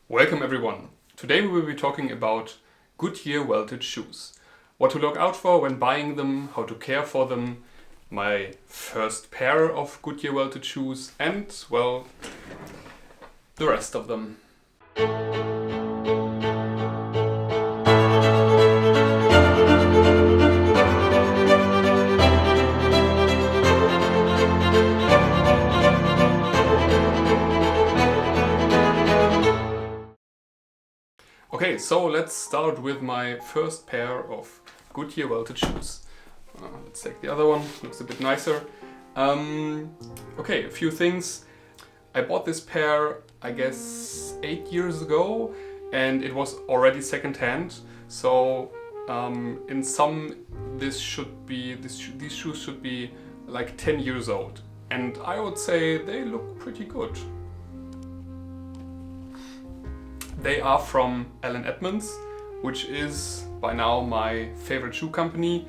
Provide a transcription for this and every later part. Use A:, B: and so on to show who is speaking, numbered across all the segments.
A: Welcome everyone. Today we will be talking about Goodyear welted shoes. What to look out for when buying them, how to care for them, my first pair of Goodyear welted shoes and, well, the rest of them. Okay, so let's start with my first pair of Goodyear welted shoes. Let's take the other one, looks a bit nicer. Okay, a few things. I bought this pair, I guess, 8 years ago, and it was already second-hand. So in sum, these shoes should be like 10 years old, and I would say they look pretty good. They are from Edmunds, which is by now my favorite shoe company.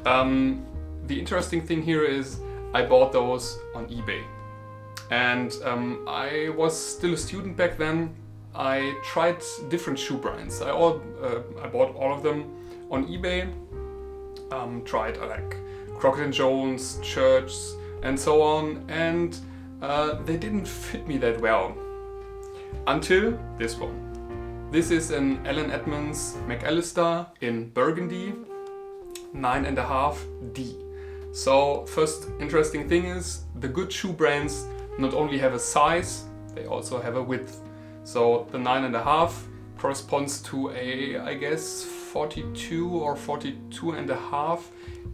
A: The interesting thing here is I bought those on eBay. And I was still a student back then. I tried different shoe brands. I bought all of them on eBay. Tried like Crockett & Jones, Church, and so on. And they didn't fit me that well. Until this one. This is an Edmunds Mcallister in Burgundy, 9.5D. So first interesting thing is the good shoe brands not only have a size, they also have a width. So the 9.5 corresponds to I guess 42 or 42.5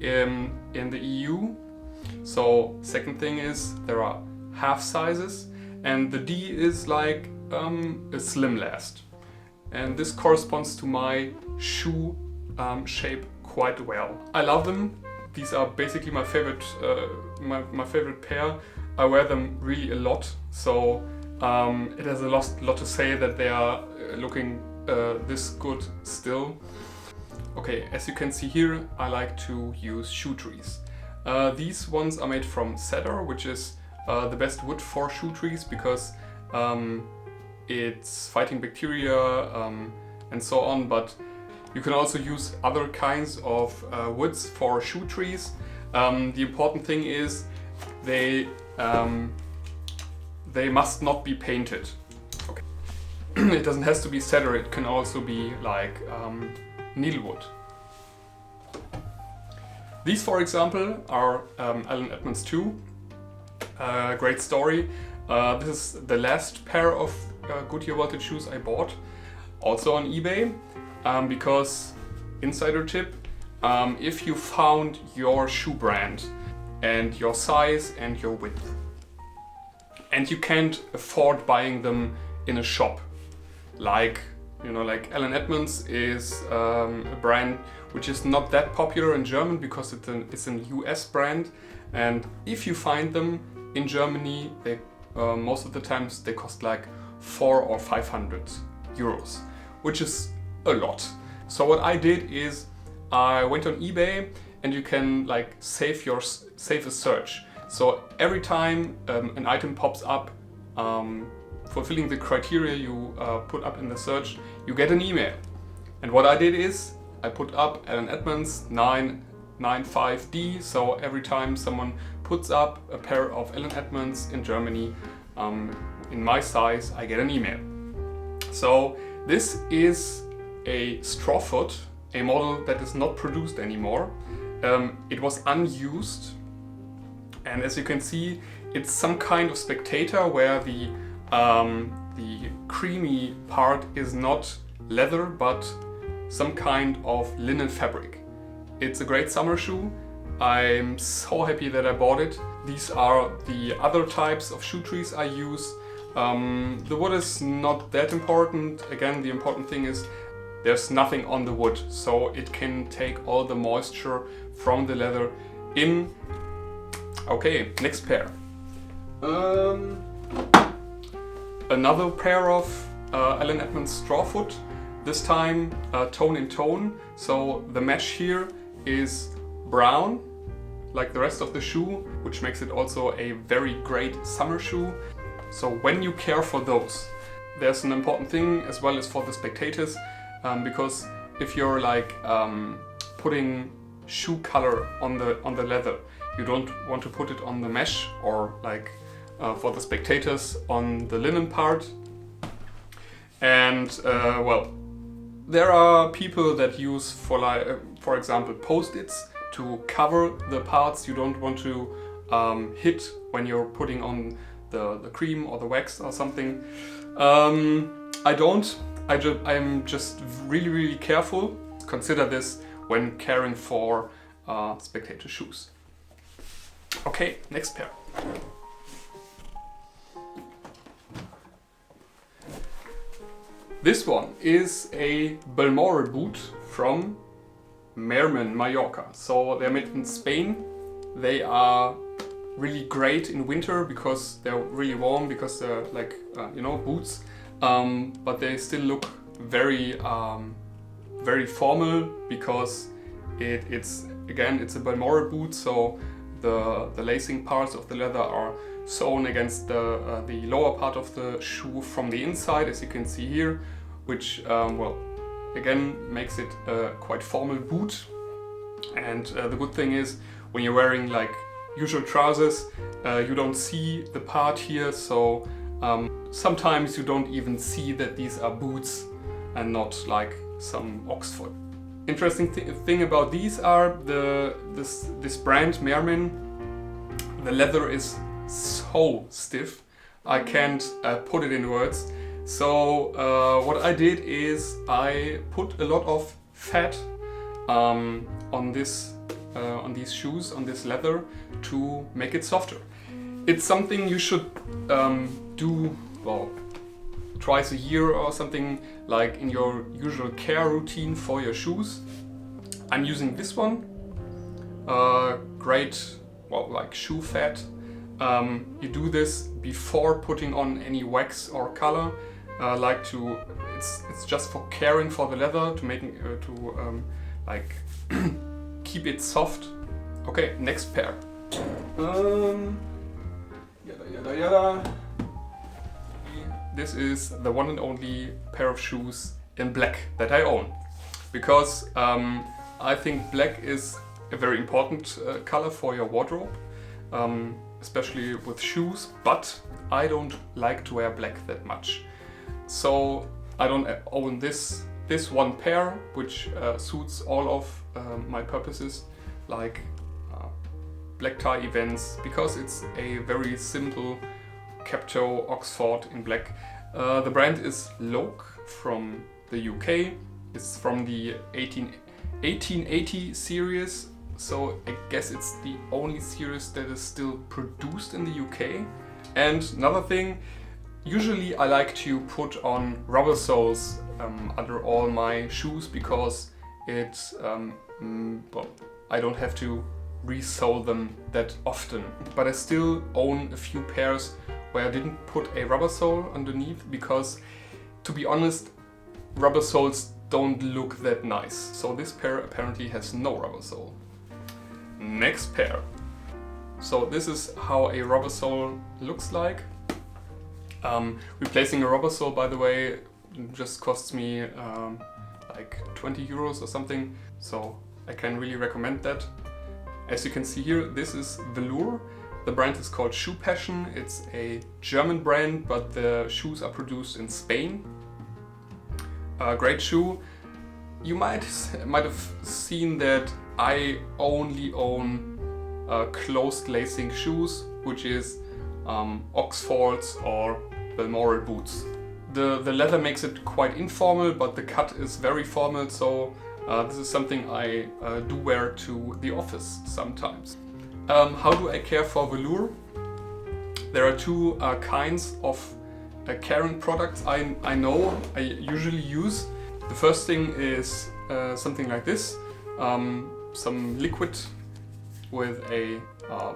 A: in the EU. So second thing is there are half sizes, and the D is like a slim last. And this corresponds to my shoe shape quite well. I love them. These are basically my favorite, my favorite pair. I wear them really a lot, so it has a lot to say that they are looking this good still. Okay, as you can see here, I like to use shoe trees. These ones are made from cedar, which is the best wood for shoe trees because it's fighting bacteria and so on, but you can also use other kinds of woods for shoe trees. The important thing is they must not be painted. Okay. It doesn't have to be cedar, it can also be like needlewood. These, for example, are Edmunds 2. Great story. This is the last pair of Goodyear welted shoes I bought, also on eBay, because insider tip, if you found your shoe brand and your size and your width and you can't afford buying them in a shop, like Edmunds is a brand which is not that popular in German because it's an US brand, and if you find them in Germany, they most of the times they cost like 400 or 500 euros, which is a lot. So what I did is I went on eBay, and you can like save a search. So every time an item pops up fulfilling the criteria you put up in the search, you get an email. And what I did is I put up an Edmunds 9.5D, so every time someone puts up a pair of Edmunds in Germany in my size, I get an email. So this is a straw foot, a model that is not produced anymore. It was unused, and as you can see, it's some kind of spectator where the creamy part is not leather but some kind of linen fabric. It's a great summer shoe. I'm so happy that I bought it. These are the other types of shoe trees I use. The wood is not that important. Again, the important thing is there's nothing on the wood, so it can take all the moisture from the leather in. Okay, next pair. Another pair of Edmunds straw foot, this time tone in tone. So the mesh here is brown, like the rest of the shoe, which makes it also a very great summer shoe. So when you care for those, there's an important thing as well as for the spectators, because if you're like putting shoe color on the leather, you don't want to put it on the mesh or like for the spectators on the linen part. And well, there are people that use for example post-its to cover the parts you don't want to hit when you're putting on the cream or the wax or something. I don't. I'm just really careful. Consider this when caring for spectator shoes. Okay, next pair. This one is a Balmoral Boot from Mermen, Mallorca. So they're made in Spain. They are really great in winter because they're really warm, because they're like boots, but they still look very formal because it's a Balmoral boot, so the lacing parts of the leather are sewn against the lower part of the shoe from the inside, as you can see here, which again makes it a quite formal boot. And the good thing is, when you're wearing like usual trousers, you don't see the part here, so sometimes you don't even see that these are boots and not like some Oxford. Interesting thing about these are this brand Mermen. The leather is so stiff, I can't put it in words. So what I did is I put a lot of fat on these shoes, on this leather, to make it softer. It's something you should do, well, twice a year or something, like in your usual care routine for your shoes. I'm using this one, great, well, like shoe fat. You do this before putting on any wax or color. It's just for caring for the leather, to make like keep it soft. Okay, next pair. Yada. This is the one and only pair of shoes in black that I own, because I think black is a very important color for your wardrobe, especially with shoes, but I don't like to wear black that much. So I don't own this one pair, which suits all of my purposes, like black tie events, because it's a very simple cap-toe Oxford in black. The brand is Loke from the UK. It's from the 1880 series, so I guess it's the only series that is still produced in the UK. And another thing, usually I like to put on rubber soles under all my shoes, because it's I don't have to resole them that often. But I still own a few pairs where I didn't put a rubber sole underneath, because, to be honest, rubber soles don't look that nice. So this pair apparently has no rubber sole. Next pair. So this is how a rubber sole looks like. Replacing a rubber sole, by the way, just costs me like 20 euros or something, so I can really recommend that. As you can see here, this is velour. The brand is called Shoe Passion. It's a German brand, but the shoes are produced in Spain. Great shoe. You might have seen that I only own closed lacing shoes, which is Oxfords or Balmoral boots. The leather makes it quite informal, but the cut is very formal, so this is something I do wear to the office sometimes. How do I care for velour? There are two kinds of caring products I know I usually use. The first thing is something like this, some liquid with a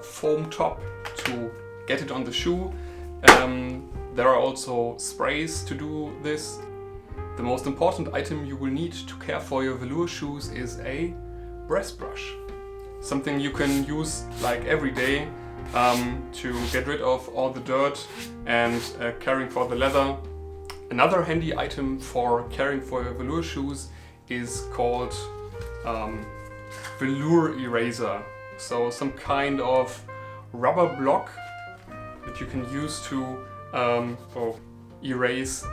A: foam top to get it on the shoe. There are also sprays to do this. The most important item you will need to care for your velour shoes is a brass brush. Something you can use like every day to get rid of all the dirt and caring for the leather. Another handy item for caring for your velour shoes is called velour eraser. So some kind of rubber block that you can use to erase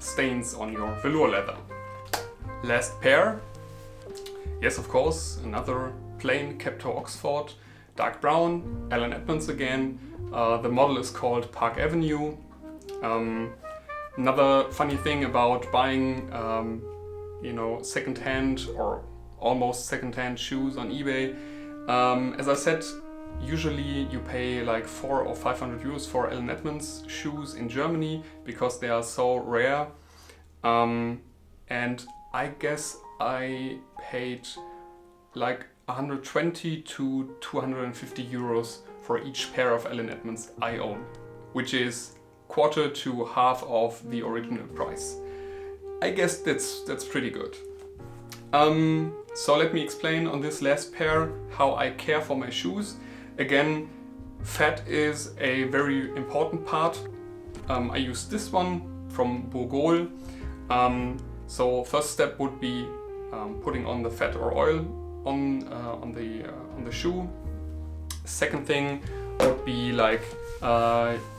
A: stains on your velour leather. Last pair, yes of course, another plain Captor Oxford, dark brown, Allen Edmunds again. The model is called Park Avenue. Another funny thing about buying second-hand or almost second-hand shoes on eBay, as I said, usually you pay like 400 or 500 euros for Allen Edmunds shoes in Germany because they are so rare. And I guess I paid like 120 to 250 euros for each pair of Allen Edmunds I own, which is quarter to half of the original price. I guess that's pretty good. So let me explain on this last pair how I care for my shoes. Again, fat is a very important part. I use this one from Burgundy. So first step would be putting on the fat or oil on the shoe. Second thing would be like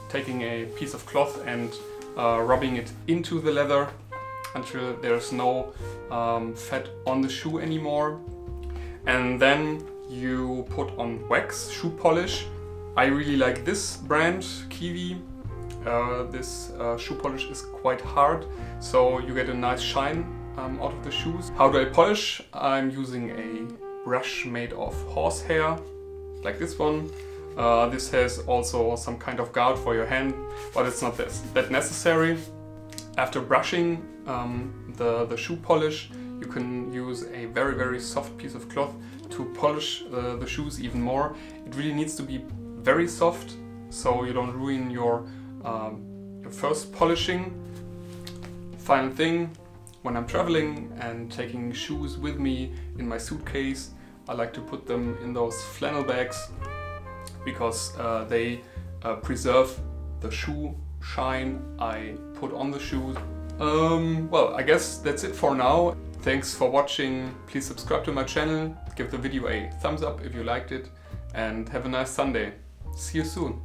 A: taking a piece of cloth and rubbing it into the leather until there's no fat on the shoe anymore. And then you put on wax, shoe polish. I really like this brand, Kiwi. This shoe polish is quite hard, so you get a nice shine out of the shoes. How do I polish? I'm using a brush made of horsehair, like this one. This has also some kind of guard for your hand, but it's not that necessary. After brushing the shoe polish, you can use a very, very soft piece of cloth to polish the shoes even more. It really needs to be very soft, so you don't ruin your first polishing. Final thing, when I'm traveling and taking shoes with me in my suitcase, I like to put them in those flannel bags because they preserve the shoe shine I put on the shoes. Well, I guess that's it for now. Thanks for watching. Please subscribe to my channel, give the video a thumbs up if you liked it, and have a nice Sunday. See you soon.